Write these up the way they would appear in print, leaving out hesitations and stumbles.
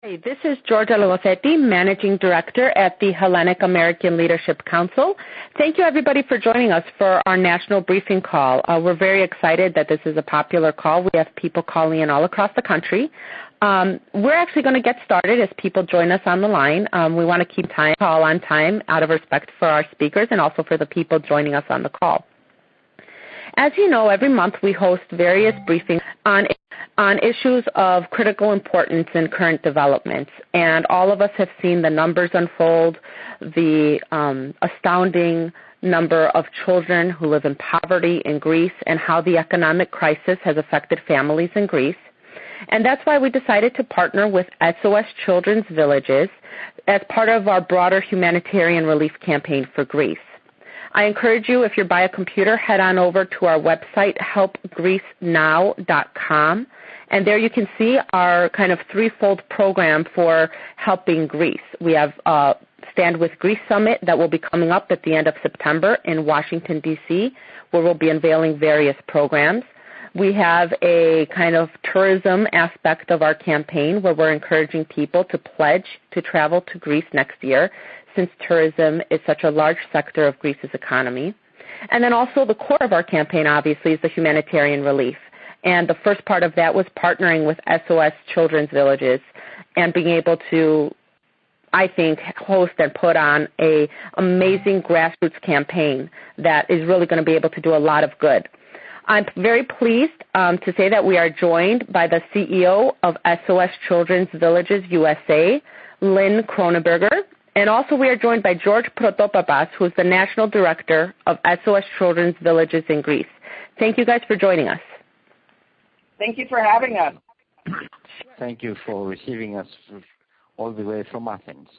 Hey, this is Georgia Luosetti, Managing Director at the Hellenic American Leadership Council. Thank you, everybody, for joining us for our national briefing call. We're very excited that this is a popular call. We have people calling in all across the country. We're actually going to get started as people join us on the line. We want to keep call on time out of respect for our speakers and also for the people joining us on the call. As you know, every month we host various briefings on issues of critical importance in current developments. And all of us have seen the numbers unfold, the astounding number of children who live in poverty in Greece and how the economic crisis has affected families in Greece. And that's why we decided to partner with SOS Children's Villages as part of our broader humanitarian relief campaign for Greece. I encourage you, if you're by a computer, head on over to our website, helpgreecenow.com, and there you can see our kind of threefold program for helping Greece. We have Stand With Greece Summit that will be coming up at the end of September in Washington, D.C., where we'll be unveiling various programs. We have a kind of tourism aspect of our campaign where we're encouraging people to pledge to travel to Greece next year, since tourism is such a large sector of Greece's economy. And then also the core of our campaign, obviously, is the humanitarian relief. And the first part of that was partnering with SOS Children's Villages and being able to, I think, host and put on an amazing grassroots campaign that is really going to be able to do a lot of good. I'm very pleased to say that we are joined by the CEO of SOS Children's Villages USA, Lynn Croneberger. And also we are joined by George Protopappas, who is the National Director of SOS Children's Villages in Greece. Thank you guys for joining us. Thank you for having us. Thank you for receiving us all the way from Athens.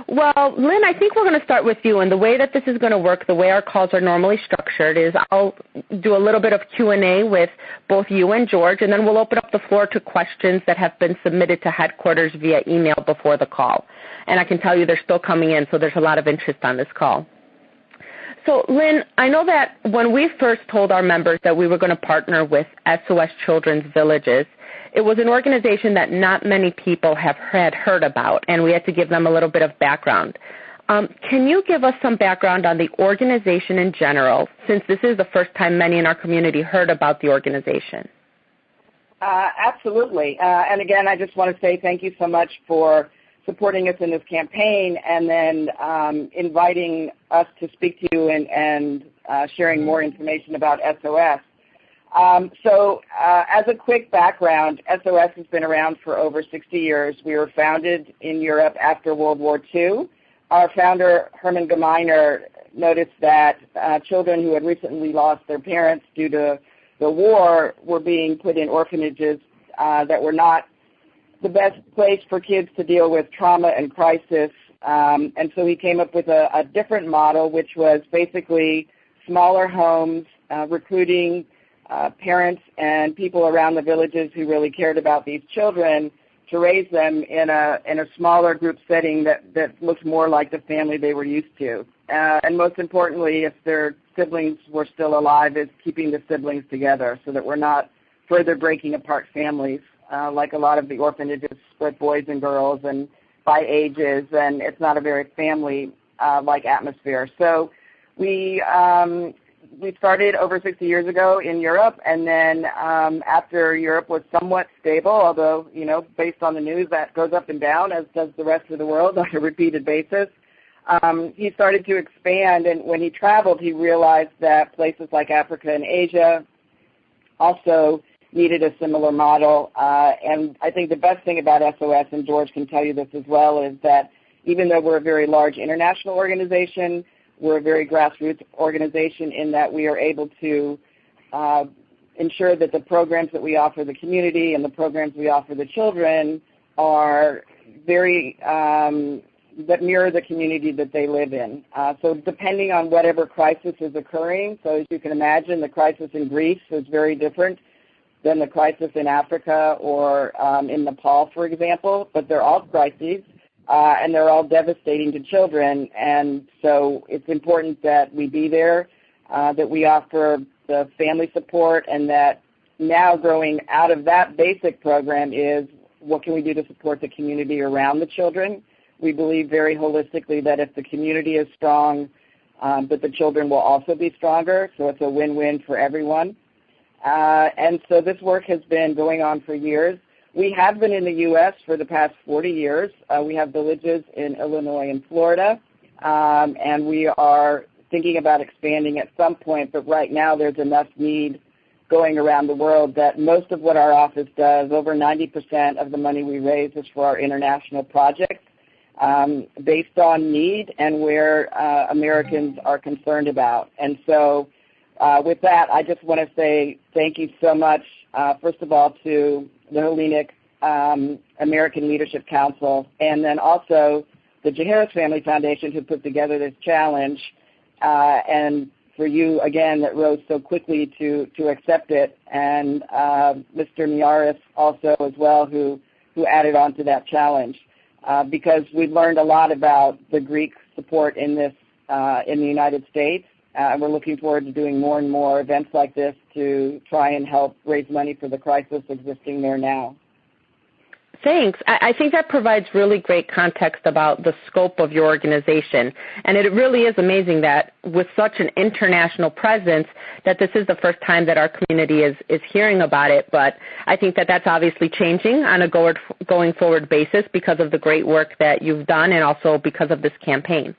Well, Lynn, I think we're going to start with you. And the way that this is going to work, the way our calls are normally structured, is I'll do a little bit of Q&A with both you and George, and then we'll open up the floor to questions that have been submitted to headquarters via email before the call. And I can tell you they're still coming in, so there's a lot of interest on this call. So, Lynn, I know that when we first told our members that we were going to partner with SOS Children's Villages, it was an organization that not many people had heard about, and we had to give them a little bit of background. Can you give us some background on the organization in general, since this is the first time many in our community heard about the organization? Absolutely. And again, I just want to say thank you so much for supporting us in this campaign and then inviting us to speak to you and sharing more information about SOS. As a quick background, SOS has been around for over 60 years. We were founded in Europe after World War II. Our founder, Herman Gemeiner, noticed that children who had recently lost their parents due to the war were being put in orphanages that were not the best place for kids to deal with trauma and crisis. And so he came up with a different model, which was basically smaller homes, recruiting parents and people around the villages who really cared about these children to raise them in a smaller group setting that looked more like the family they were used to. And most importantly, if their siblings were still alive, is keeping the siblings together so that we're not further breaking apart families like a lot of the orphanages split boys and girls and by ages, and it's not a very family-like atmosphere. So we started over 60 years ago in Europe, and then after Europe was somewhat stable, although, you know, based on the news, that goes up and down, as does the rest of the world on a repeated basis, he started to expand, and when he traveled, he realized that places like Africa and Asia also needed a similar model. And I think the best thing about SOS, and George can tell you this as well, is that even though we're a very large international organization, we're a very grassroots organization in that we are able to ensure that the programs that we offer the community and the programs we offer the children are very, that mirror the community that they live in. So depending on whatever crisis is occurring, so as you can imagine, the crisis in Greece is very different than the crisis in Africa or in Nepal, for example, but they're all crises. And they're all devastating to children, and so it's important that we be there, that we offer the family support, and that now growing out of that basic program is what can we do to support the community around the children. We believe very holistically that if the community is strong, that the children will also be stronger, so it's a win-win for everyone. And so this work has been going on for years. We have been in the U.S. for the past 40 years. We have villages in Illinois and Florida, and we are thinking about expanding at some point, but right now there's enough need going around the world that most of what our office does, over 90% of the money we raise is for our international projects based on need and where Americans are concerned about. And so with that, I just want to say thank you so much, first of all, to the Hellenic American Leadership Council, and then also the Jaharis Family Foundation who put together this challenge, and for you, again, that rose so quickly to accept it, and Mr. Miaris also as well who added on to that challenge, because we've learned a lot about the Greek support in this in the United States. We're looking forward to doing more and more events like this to try and help raise money for the crisis existing there now. Thanks. I think that provides really great context about the scope of your organization. And it really is amazing that with such an international presence that this is the first time that our community is hearing about it. But I think that that's obviously changing on a going forward basis because of the great work that you've done and also because of this campaign.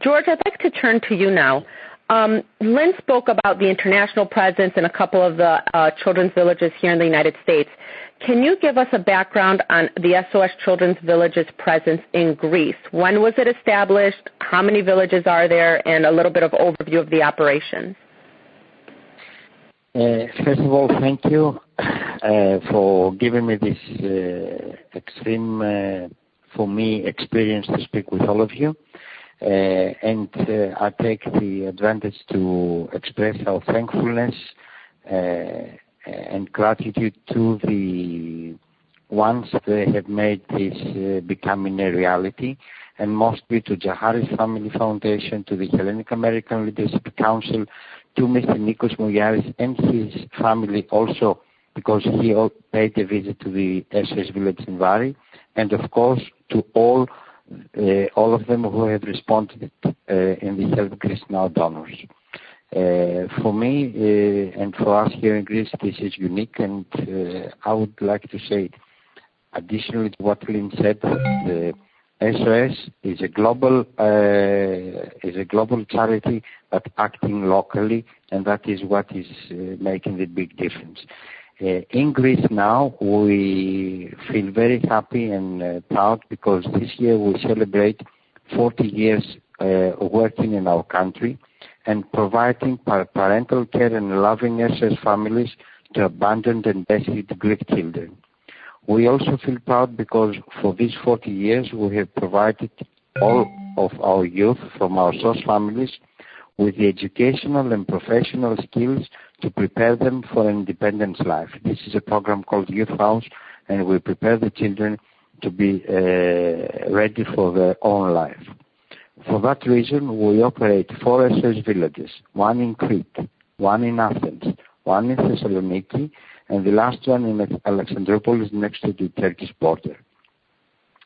George, I'd like to turn to you now. Lynn spoke about the international presence in a couple of the children's villages here in the United States. Can you give us a background on the SOS Children's Village's presence in Greece? When was it established? How many villages are there? And a little bit of overview of the operations. First of all, thank you for giving me this extreme, for me, experience to speak with all of you. And I take the advantage to express our thankfulness and gratitude to the ones that have made this becoming a reality, and mostly to Jaharis Family Foundation, to the Hellenic American Leadership Council, to Mr. Nikos Mouyaris and his family also, because he paid a visit to the SOS Village in Vari, and of course to all of them who have responded in the Help Greece Now donors. For me and for us here in Greece, this is unique, and I would like to say, additionally to what Lynn said, the SOS is a global charity, but acting locally, and that is what is making the big difference. In Greece now, we feel very happy and proud because this year we celebrate 40 years working in our country and providing parental care and loving SOS families to abandoned and destitute Greek children. We also feel proud because for these 40 years we have provided all of our youth from our SOS families with the educational and professional skills to prepare them for an independent life. This is a program called Youth House, and we prepare the children to be ready for their own life. For that reason, we operate 4 SOS villages, 1 in Crete, 1 in Athens, 1 in Thessaloniki, and the last one in Alexandroupolis next to the Turkish border.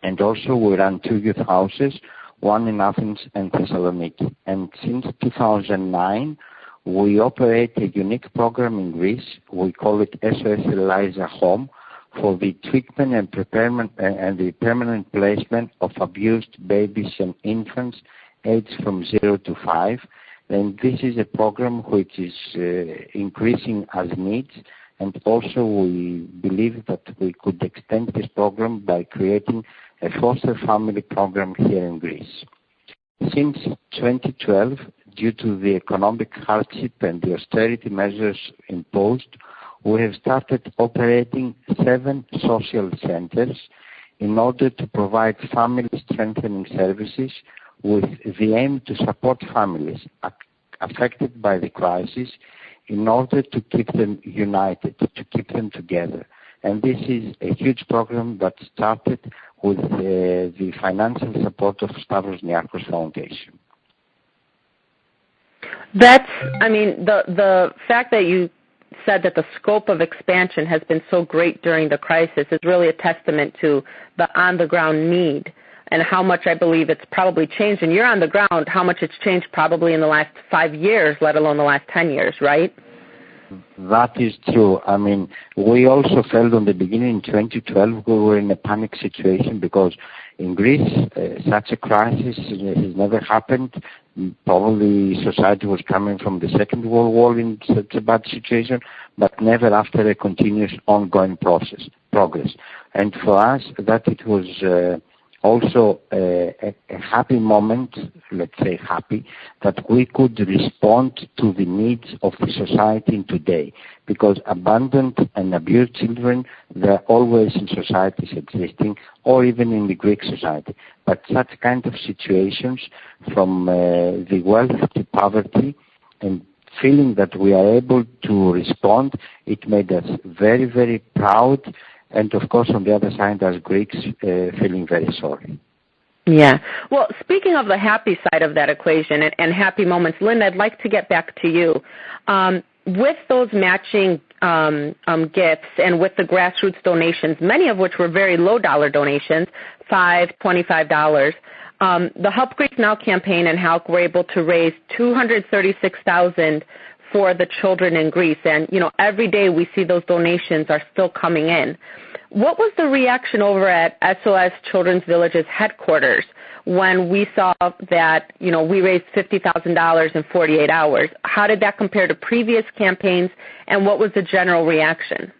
And also we run 2 youth houses, 1 in Athens and Thessaloniki. And since 2009, we operate a unique program in Greece. We call it SOS Eliza Home for the treatment and preparation and the permanent placement of abused babies and infants aged from 0 to 5. And this is a program which is increasing as needs. And also we believe that we could extend this program by creating a foster family program here in Greece. Since 2012, due to the economic hardship and the austerity measures imposed, we have started operating 7 social centers in order to provide family strengthening services with the aim to support families affected by the crisis in order to keep them united, to keep them together. And this is a huge program that started with the financial support of Stavros Niarchos Foundation. The fact that you said that the scope of expansion has been so great during the crisis is really a testament to the on-the-ground need and how much I believe it's probably changed. And you're on the ground, how much it's changed probably in the last 5 years, let alone the last 10 years, right? That is true. I mean, we also felt in the beginning in 2012 we were in a panic situation because in Greece such a crisis has never happened. Probably society was coming from the Second World War in such a bad situation, but never after a continuous ongoing progress. And for us, that it was also a happy moment, let's say happy, that we could respond to the needs of the society in today. Because abandoned and abused children, they're always in societies existing, or even in the Greek society. But such kind of situations, from the wealth to poverty, and feeling that we are able to respond, it made us very, very proud. And, of course, on the other side, as Greeks, feeling very sorry. Yeah. Well, speaking of the happy side of that equation and happy moments, Lynn, I'd like to get back to you. With those matching gifts and with the grassroots donations, many of which were very low-dollar donations, $5, $25, the Help Greece Now campaign and HALC were able to raise $236,000 for the children in Greece. And, you know, every day we see those donations are still coming in. What was the reaction over at SOS Children's Village's headquarters when we saw that, you know, we raised $50,000 in 48 hours? How did that compare to previous campaigns, and what was the general reaction?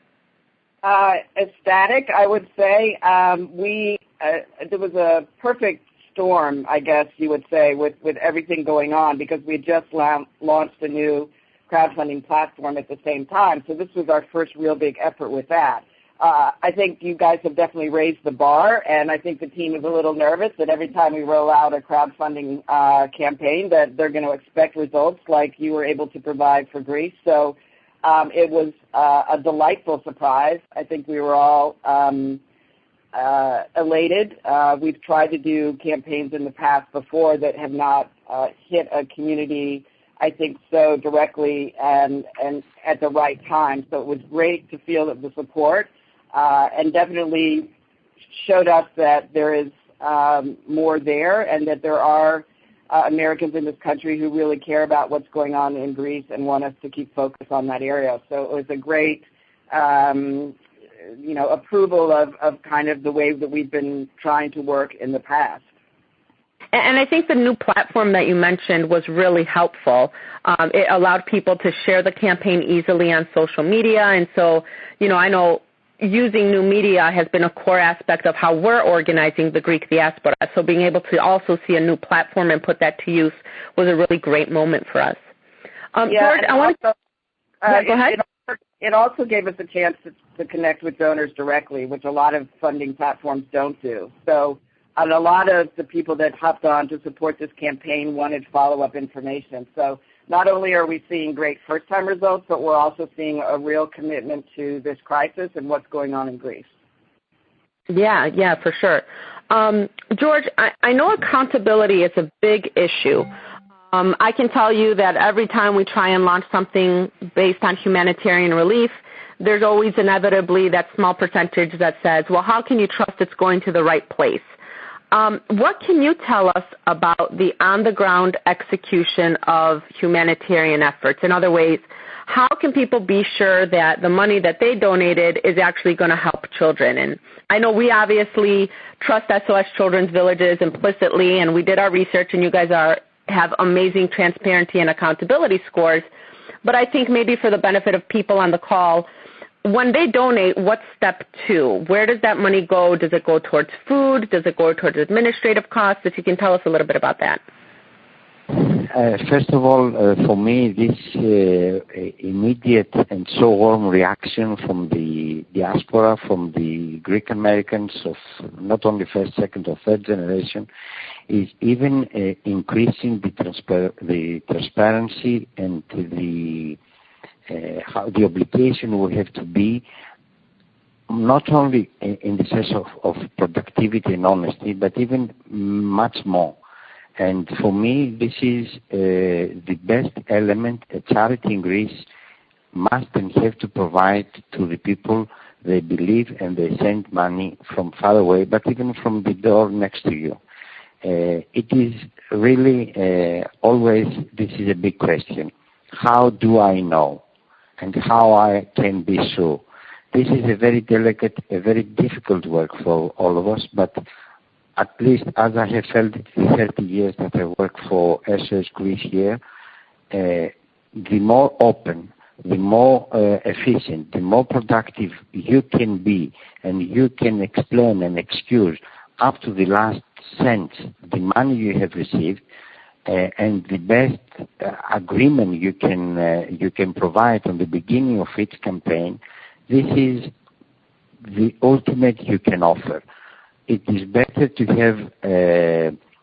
Ecstatic, I would say. There was a perfect storm, I guess you would say, with everything going on, because we had just launched a new crowdfunding platform at the same time. So this was our first real big effort with that. I think you guys have definitely raised the bar, and I think the team is a little nervous that every time we roll out a crowdfunding campaign that they're going to expect results like you were able to provide for Greece. So it was a delightful surprise. I think we were all elated. We've tried to do campaigns in the past before that have not hit a community, I think, so directly and at the right time. So it was great to feel the support and definitely showed us that there is more there and that there are Americans in this country who really care about what's going on in Greece and want us to keep focus on that area. So it was a great approval of kind of the way that we've been trying to work in the past. And I think the new platform that you mentioned was really helpful. It allowed people to share the campaign easily on social media. And so, you know, I know using new media has been a core aspect of how we're organizing the Greek diaspora. So being able to also see a new platform and put that to use was a really great moment for us. George, I want to go ahead. It also gave us a chance to connect with donors directly, which a lot of funding platforms don't do. So and a lot of the people that hopped on to support this campaign wanted follow-up information. So not only are we seeing great first-time results, but we're also seeing a real commitment to this crisis and what's going on in Greece. Yeah, for sure. George, I know accountability is a big issue. I can tell you that every time we try and launch something based on humanitarian relief, there's always inevitably that small percentage that says, well, how can you trust it's going to the right place? What can you tell us about the on-the-ground execution of humanitarian efforts? In other ways, how can people be sure that the money that they donated is actually going to help children? And I know we obviously trust SOS Children's Villages implicitly, and we did our research, and you guys have amazing transparency and accountability scores. But I think maybe for the benefit of people on the call, when they donate, what's step 2? Where does that money go? Does it go towards food? Does it go towards administrative costs? If you can tell us a little bit about that. First of all, for me, this immediate and so warm reaction from the diaspora, from the Greek Americans of not only first, second, or third generation, is even increasing the transparency and the obligation we have to be, not only in the sense of productivity and honesty, but even much more. And for me, this is the best element. A charity in Greece must and have to provide to the people they believe, and they send money from far away, but even from the door next to you. It is really always, this is a big question. How do I know? And how I can be sure? This is a very delicate, a very difficult work for all of us, but at least as I have felt it in 30 years that I work for SOS Greece here, the more open, the more efficient, the more productive you can be, and you can explain and excuse up to the last cent the money you have received, and the best agreement you can provide on the beginning of each campaign. This is the ultimate you can offer. It is better to have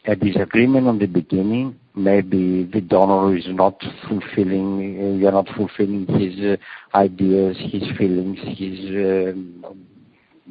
a disagreement on the beginning. Maybe the donor is not fulfilling, you're not fulfilling his ideas, his feelings, his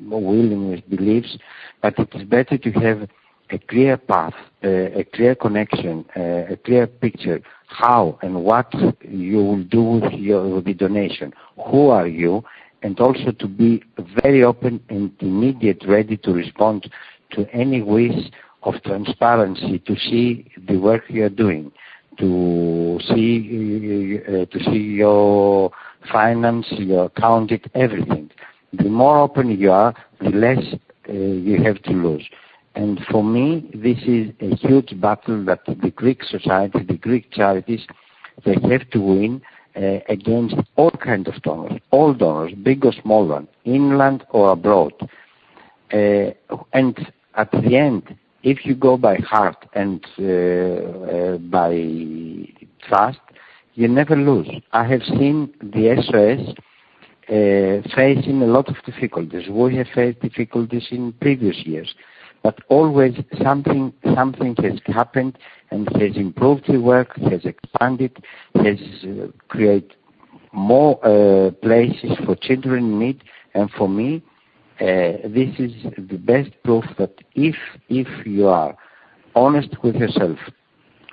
willingness, beliefs, but it is better to have a clear path, a clear connection, a clear picture, how and what you will do with the donation, who are you, and also to be very open and immediate, ready to respond to any wish of transparency, to see the work you are doing, to see your finance, your account, everything. The more open you are, the less you have to lose. And for me, this is a huge battle that the Greek society, the Greek charities, they have to win against all kinds of donors, all donors, big or small one, inland or abroad. And at the end, if you go by heart and by trust, you never lose. I have seen the SOS facing a lot of difficulties. We have faced difficulties in previous years, but always something has happened and has improved the work, has expanded, has created more places for children in need. And for me, this is the best proof that if you are honest with yourself,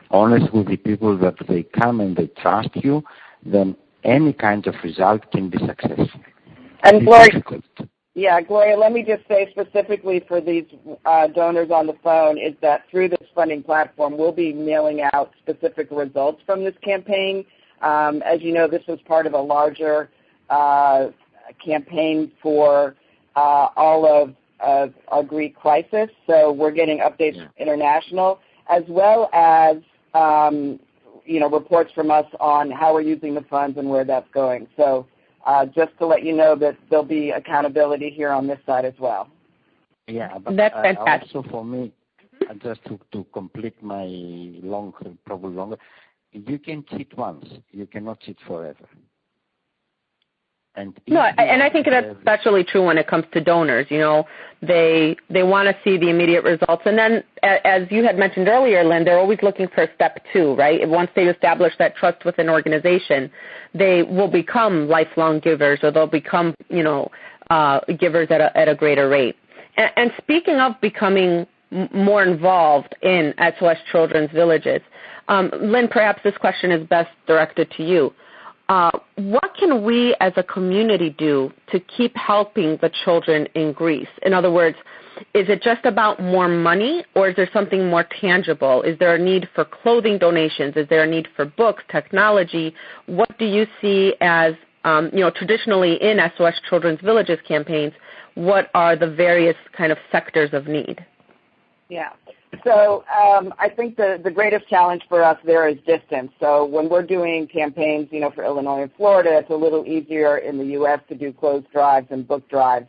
honest with the people that they come and they trust you, then any kind of result can be successful. And Gloria, let me just say specifically for these donors on the phone is that through this funding platform, we'll be mailing out specific results from this campaign. As you know, this was part of a larger campaign for all of our Greek crisis. So we're getting updates from international, as well as reports from us on how we're using the funds and where that's going. So just to let you know that there'll be accountability here on this side as well. Yeah, but that's fantastic. Also for me, just to complete my probably longer, you can cheat once, you cannot cheat forever. And I think that's really true when it comes to donors. They want to see the immediate results, and then, as you had mentioned earlier, Lynn, they're always looking for step 2, right? Once they establish that trust with an organization, they will become lifelong givers, or they'll become, givers at a greater rate. And speaking of becoming more involved in SOS Children's Villages, Lynn, perhaps this question is best directed to you. What can we as a community do to keep helping the children in Greece? In other words, is it just about more money, or is there something more tangible? Is there a need for clothing donations? Is there a need for books, technology? What do you see as, traditionally in SOS Children's Villages campaigns, what are the various kind of sectors of need? Yeah. So I think the greatest challenge for us there is distance. So when we're doing campaigns, for Illinois and Florida, it's a little easier in the U.S. to do clothes drives and book drives.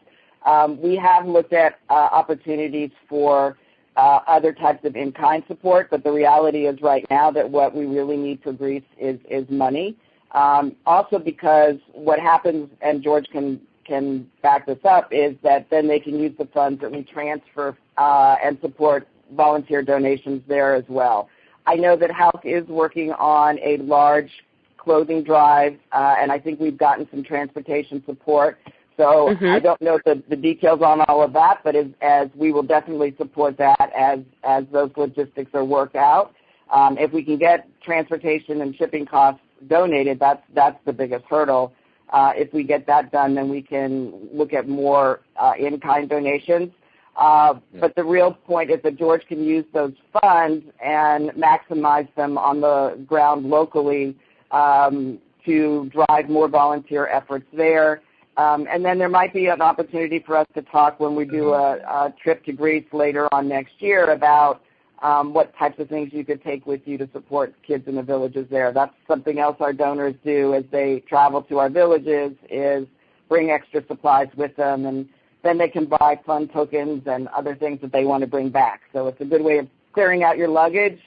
We have looked at opportunities for other types of in-kind support, but the reality is right now that what we really need for Greece is money. Also because what happens, and George can back this up, is that then they can use the funds that we transfer and support volunteer donations there as well. I know that HALC is working on a large clothing drive, and I think we've gotten some transportation support. So I don't know the details on all of that, but as we will definitely support that as those logistics are worked out. If we can get transportation and shipping costs donated, that's the biggest hurdle. If we get that done, then we can look at more in-kind donations. But the real point is that George can use those funds and maximize them on the ground locally to drive more volunteer efforts there. And then there might be an opportunity for us to talk when we do a trip to Greece later on next year about what types of things you could take with you to support kids in the villages there. That's something else our donors do as they travel to our villages, is bring extra supplies with them, and then they can buy fun tokens and other things that they want to bring back. So it's a good way of clearing out your luggage,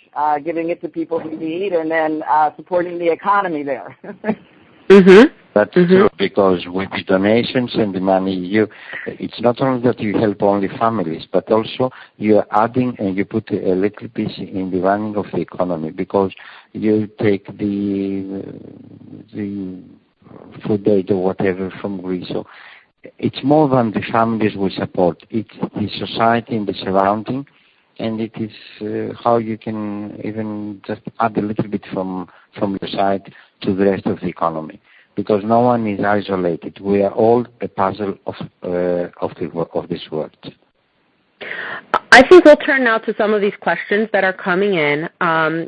giving it to people who need, and then supporting the economy there. Mm-hmm. That's true, because with the donations and the money, it's not only that you help only families, but also you are adding and you put a little piece in the running of the economy, because you take the food aid or whatever from Greece. So it's more than the families we support. It's the society and the surrounding, and it is how you can even just add a little bit from your side to the rest of the economy. Because no one is isolated. We are all a puzzle of this world. I think we'll turn now to some of these questions that are coming in.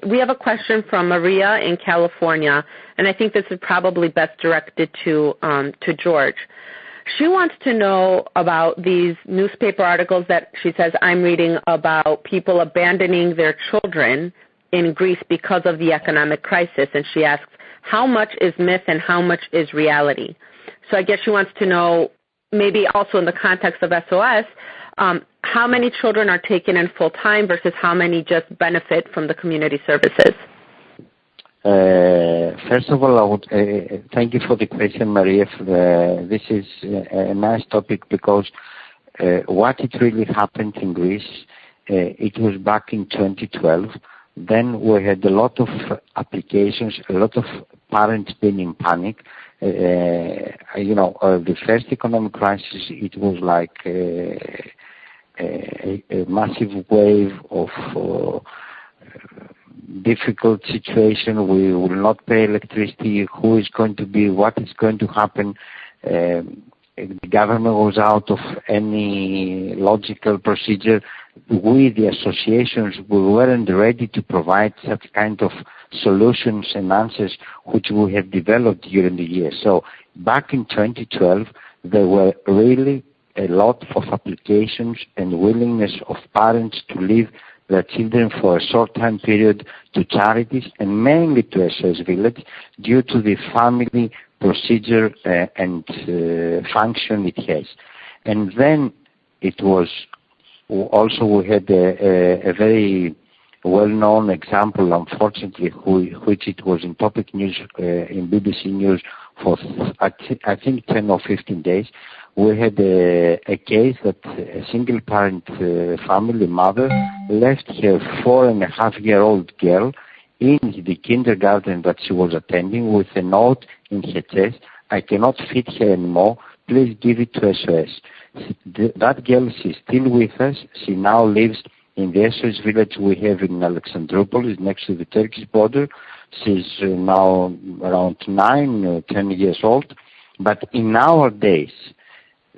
We have a question from Maria in California, and I think this is probably best directed to George. She wants to know about these newspaper articles that she says I'm reading about people abandoning their children in Greece because of the economic crisis, and she asks, how much is myth and how much is reality? So I guess she wants to know, maybe also in the context of SOS, how many children are taken in full-time versus how many just benefit from the community services? First of all, I would thank you for the question, Maria. This is a nice topic, because what it really happened in Greece, it was back in 2012. Then we had a lot of applications, a lot of parents being in panic. The first economic crisis, it was like a massive wave of difficult situation. We will not pay electricity. Who is going to be? What is going to happen? The government was out of any logical procedure. We, the associations, we weren't ready to provide such kind of solutions and answers which we have developed during the year. So back in 2012, there were really a lot of applications and willingness of parents to leave their children for a short time period to charities and mainly to SOS Village due to the family procedure and function it has. And then it was also, we had a very well-known example, unfortunately, which it was in topic news, in BBC News for, I think, 10 or 15 days. We had a case that a single-parent family mother left her 4.5-year-old girl in the kindergarten that she was attending with a note in her chest, I cannot feed her anymore, please give it to SOS. That girl, she's still with us. She now lives in the SOS village we have in Alexandroupolis, next to the Turkish border. She's now around 9 or 10 years old. But in our days,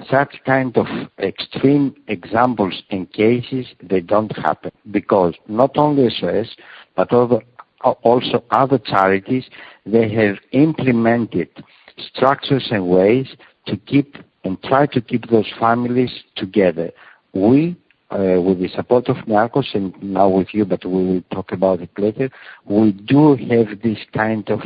such kind of extreme examples and cases, they don't happen, because not only SOS, but also other charities, they have implemented structures and ways to keep and try to keep those families together. We, with the support of Marcos and now with you, but we will talk about it later, we do have this kind of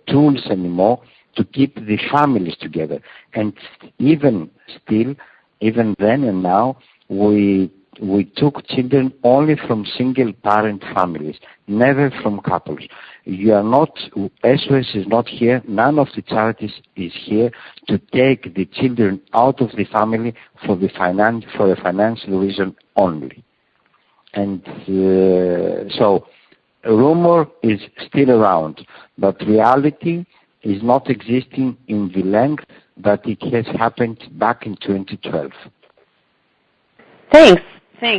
tools anymore to keep the families together. And even still, even then and now, we took children only from single-parent families, never from couples. You are not, SOS is not here, none of the charities is here to take the children out of the family for a financial reason only. And so, rumor is still around, but reality is not existing in the length that it has happened back in 2012. Thanks.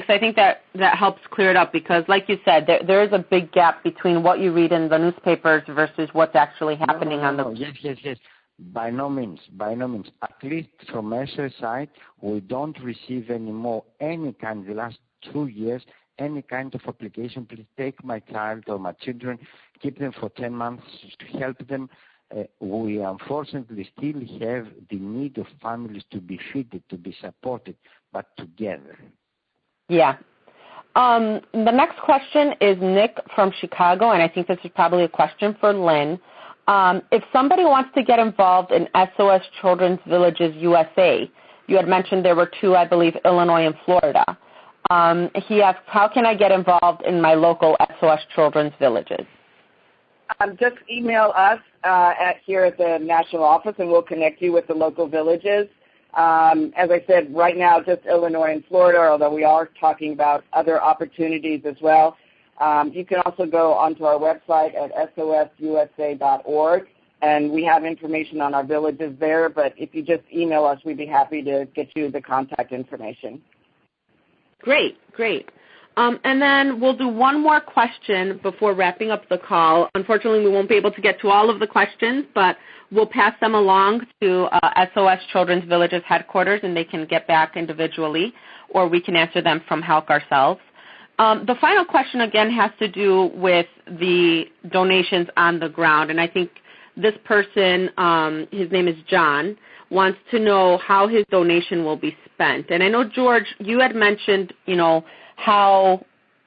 I think that helps clear it up, because, like you said, there is a big gap between what you read in the newspapers versus what's actually happening on the... Yes. By no means. At least from SOS side, we don't receive anymore any kind, the last 2 years, any kind of application. Please take my child or my children, keep them for 10 months to help them. We unfortunately still have the need of families to be fitted, to be supported, but together. Yeah. The next question is Nick from Chicago, and I think this is probably a question for Lynn. If somebody wants to get involved in SOS Children's Villages USA, you had mentioned there were 2, I believe, Illinois and Florida. He asks, how can I get involved in my local SOS Children's Villages? Just email us here at the national office, and we'll connect you with the local villages. As I said, right now just Illinois and Florida, although we are talking about other opportunities as well. You can also go onto our website at SOS-USA.org, and we have information on our villages there. But if you just email us, we'd be happy to get you the contact information. Great. And then we'll do one more question before wrapping up the call. Unfortunately, we won't be able to get to all of the questions, but we'll pass them along to SOS Children's Villages headquarters, and they can get back individually, or we can answer them from HALC ourselves. The final question, again, has to do with the donations on the ground, and I think this person, his name is John, wants to know how his donation will be spent. And I know, George, you had mentioned, how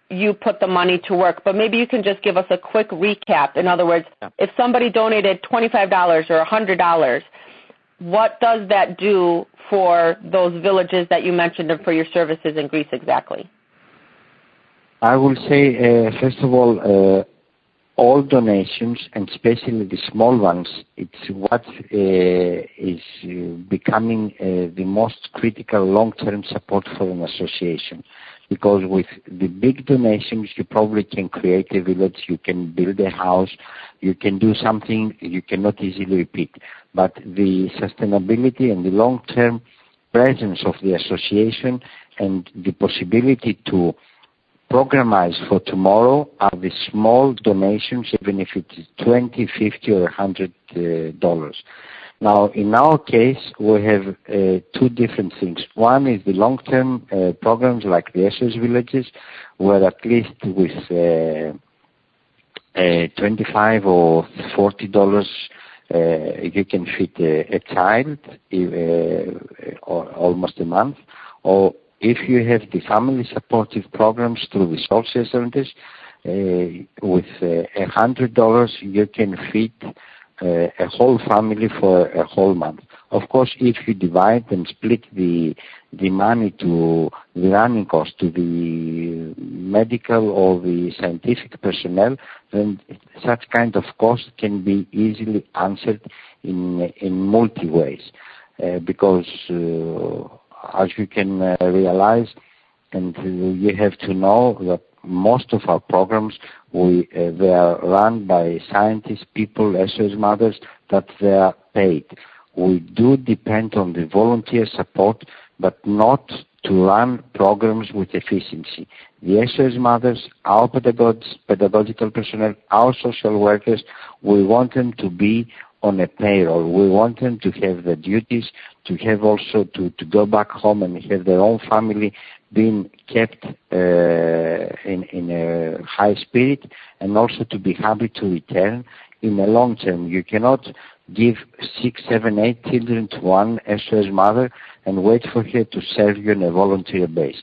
you put the money to work, but maybe you can just give us a quick recap. In other words, if somebody donated $25 or $100, what does that do for those villages that you mentioned and for your services in Greece exactly? I will say, first of all donations, and especially the small ones, it's what is becoming the most critical long-term support for an association. Because with the big donations, you probably can create a village, you can build a house, you can do something you cannot easily repeat. But the sustainability and the long-term presence of the association and the possibility to programize for tomorrow are the small donations, even if it's $20, $50, or $100. Now, in our case, we have 2 different things. One is the long-term programs like the SOS Villages, where at least with $25 or $40, you can fit a child, or almost a month. Or if you have the family supportive programs through the social centers, with $100, you can fit a whole family for a whole month. Of course, if you divide and split the money to the running cost, to the medical or the scientific personnel, then such kind of cost can be easily answered in multi ways. Because as you can realize, and you have to know that most of our programs, they are run by scientists, people, SOS mothers, that they are paid. We do depend on the volunteer support, but not to run programs with efficiency. The SOS mothers, our pedagogical personnel, our social workers, we want them to be on a payroll. We want them to have the duties, to have also to go back home and have their own family being kept in a high spirit, and also to be happy to return in the long term. You cannot give 6, 7, 8 children to one SOS mother and wait for her to serve you on a volunteer base.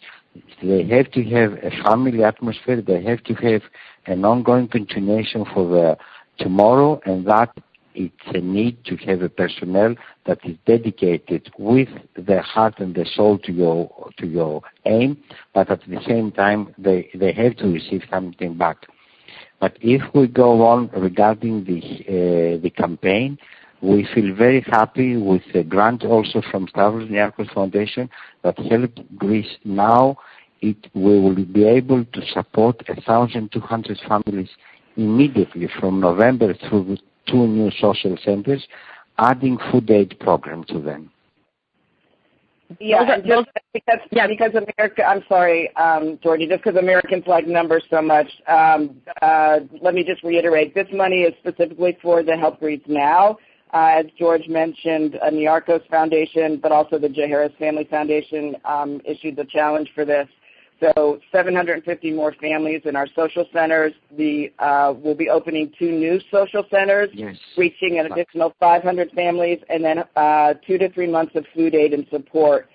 They have to have a family atmosphere. They have to have an ongoing continuation for the tomorrow, and that it's a need to have a personnel that is dedicated with their heart and their soul to your aim, but at the same time they have to receive something back. But if we go on regarding the campaign, we feel very happy with the grant also from Stavros Niarchos Foundation that helped Greece now. We will be able to support 1,200 families immediately from November through 2 new social centers, adding food aid program to them. Yeah, because America, I'm sorry, Georgie, just because Americans like numbers so much, let me just reiterate, this money is specifically for the Help Greece Now. As George mentioned, the Arcos Foundation, but also the Jaharis Family Foundation issued the challenge for this. So 750 more families in our social centers. We'll be opening 2 new social centers, yes, reaching an additional 500 families, and then 2 to 3 months of food aid and support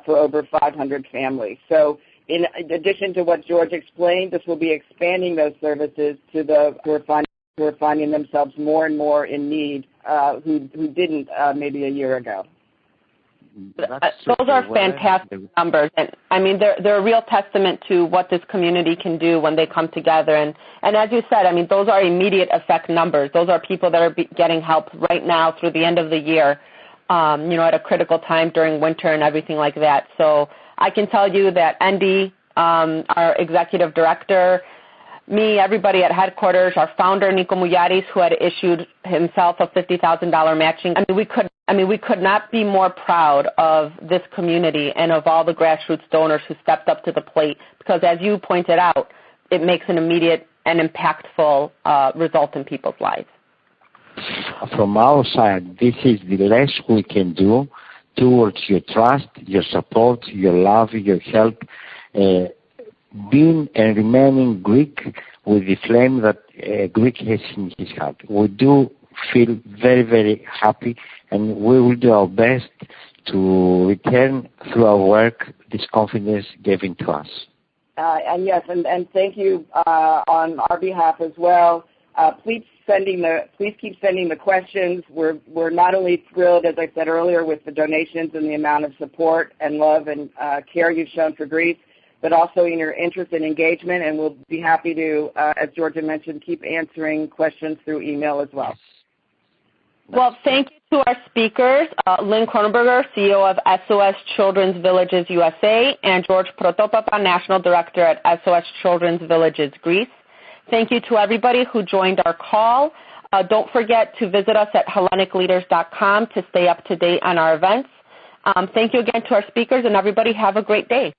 for over 500 families. So in addition to what George explained, this will be expanding those services to the who are finding themselves more and more in need, who didn't maybe a year ago. Those are fantastic numbers, and I mean they're a real testament to what this community can do when they come together. And as you said, I mean those are immediate effect numbers. Those are people that are getting help right now through the end of the year, at a critical time during winter and everything like that. So I can tell you that Andy, our executive director, me, everybody at headquarters, our founder, Nico Muyaris, who had issued himself a $50,000 matching. We could not be more proud of this community and of all the grassroots donors who stepped up to the plate, because as you pointed out, it makes an immediate and impactful result in people's lives. From our side, this is the least we can do towards your trust, your support, your love, your help. Being and remaining Greek with the flame that Greek has in his heart. We do feel very, very happy, and we will do our best to return through our work this confidence given to us. And thank you on our behalf as well. Please keep sending the questions. We're not only thrilled, as I said earlier, with the donations and the amount of support and love and care you've shown for Greece, but also in your interest and engagement, and we'll be happy to, as Georgia mentioned, keep answering questions through email as well. Well, thank you to our speakers, Lynn Croneberger, CEO of SOS Children's Villages USA, and George Protopappas, National Director at SOS Children's Villages Greece. Thank you to everybody who joined our call. Don't forget to visit us at HellenicLeaders.com to stay up to date on our events. Thank you again to our speakers, and everybody have a great day.